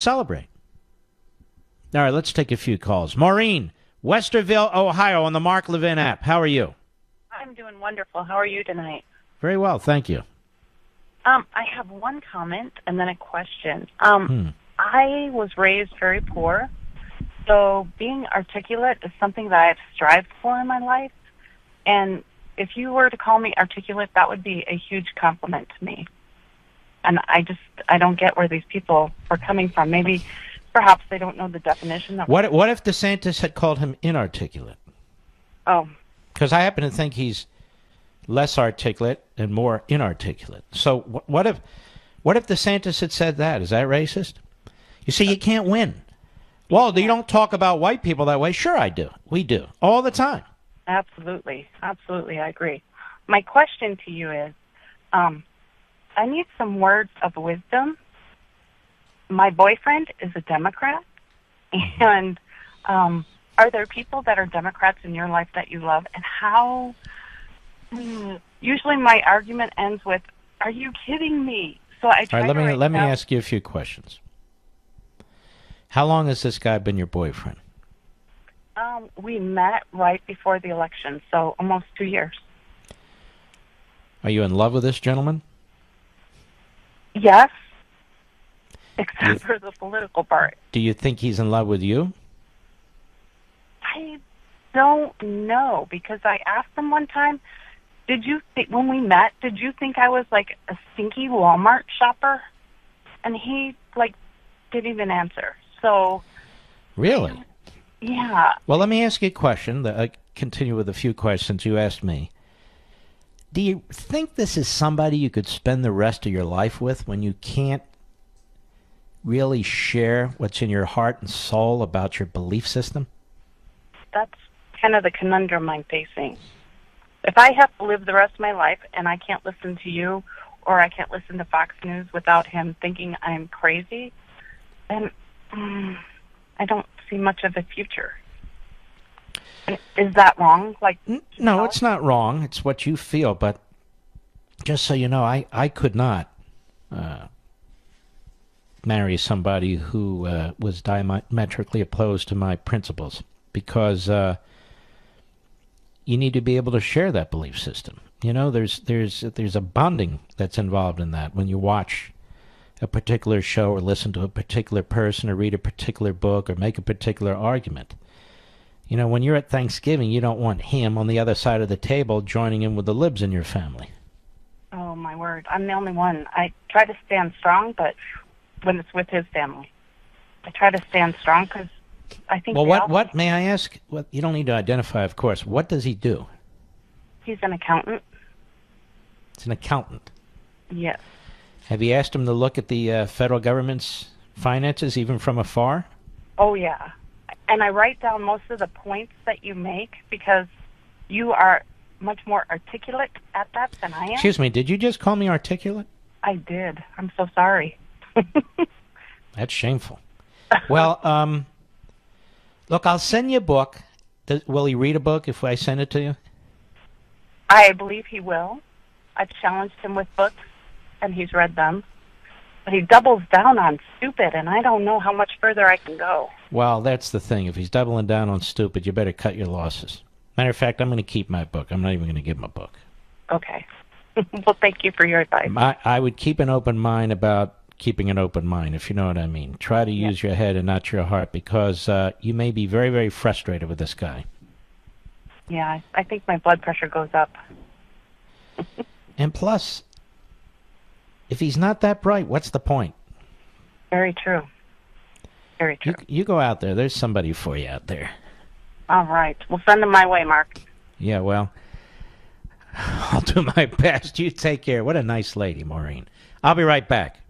celebrate. All right, let's take a few calls. Maureen, Westerville, Ohio, on the Mark Levin app. How are you? I'm doing wonderful. How are you tonight? Very well, thank you. I have one comment and then a question. I was raised very poor, so being articulate is something that I've strived for in my life. And if you were to call me articulate, that would be a huge compliment to me. And I don't get where these people are coming from. Maybe, perhaps they don't know the definition of. What if DeSantis had called him inarticulate? Oh. Because I happen to think he's less articulate and more inarticulate. So what if DeSantis had said that? Is that racist? You see, you can't win. Well, you don't talk about white people that way. Sure, I do. We do. All the time. Absolutely. Absolutely, I agree. My question to you is, I need some words of wisdom. My boyfriend is a Democrat, and are there people that are Democrats in your life that you love? And how... Usually my argument ends with, "Are you kidding me?" So I try. All right, let me ask you a few questions. How long has this guy been your boyfriend? We met right before the election, so almost 2 years. Are you in love with this gentleman? Yes, except for the political part. Do you think he's in love with you? I don't know, because I asked him one time, when we met, did you think I was like a stinky Walmart shopper? And he didn't even answer. So really? Yeah. Well, let me ask you a question. I continue with a few questions you asked me. Do you think this is somebody you could spend the rest of your life with when you can't really share what's in your heart and soul about your belief system? That's kind of the conundrum I'm facing. If I have to live the rest of my life and I can't listen to you or I can't listen to Fox News without him thinking I'm crazy, then I don't see much of a future. Is that wrong? No, it's not wrong. It's what you feel. But just so you know, I could not marry somebody who was diametrically opposed to my principles, because you need to be able to share that belief system. You know, there's a bonding that's involved in that when you watch a particular show or listen to a particular person or read a particular book or make a particular argument. You know, when you're at Thanksgiving, you don't want him on the other side of the table joining in with the libs in your family. Oh, my word. I'm the only one. I try to stand strong, but when it's with his family, I try to stand strong because I think... Well, what may I ask? Well, you don't need to identify, of course. What does he do? He's an accountant. It's an accountant? Yes. Have you asked him to look at the federal government's finances, even from afar? Oh, yeah. And I write down most of the points that you make because you are much more articulate at that than I am. Excuse me, did you just call me articulate? I did. I'm so sorry. That's shameful. Well, look, I'll send you a book. Will he read a book if I send it to you? I believe he will. I've challenged him with books, and he's read them. But he doubles down on stupid, and I don't know how much further I can go. Well, that's the thing. If he's doubling down on stupid, you better cut your losses. Matter of fact, I'm going to keep my book. I'm not even going to give him a book. Okay. Well, thank you for your advice. I would keep an open mind about keeping an open mind, if you know what I mean. Try to use your head and not your heart, because you may be very, very frustrated with this guy. Yeah, I think my blood pressure goes up. And plus, if he's not that bright, what's the point? Very true. Very true. You go out there. There's somebody for you out there. All right. We'll send them my way, Mark. Yeah, well, I'll do my best. You take care. What a nice lady, Maureen. I'll be right back.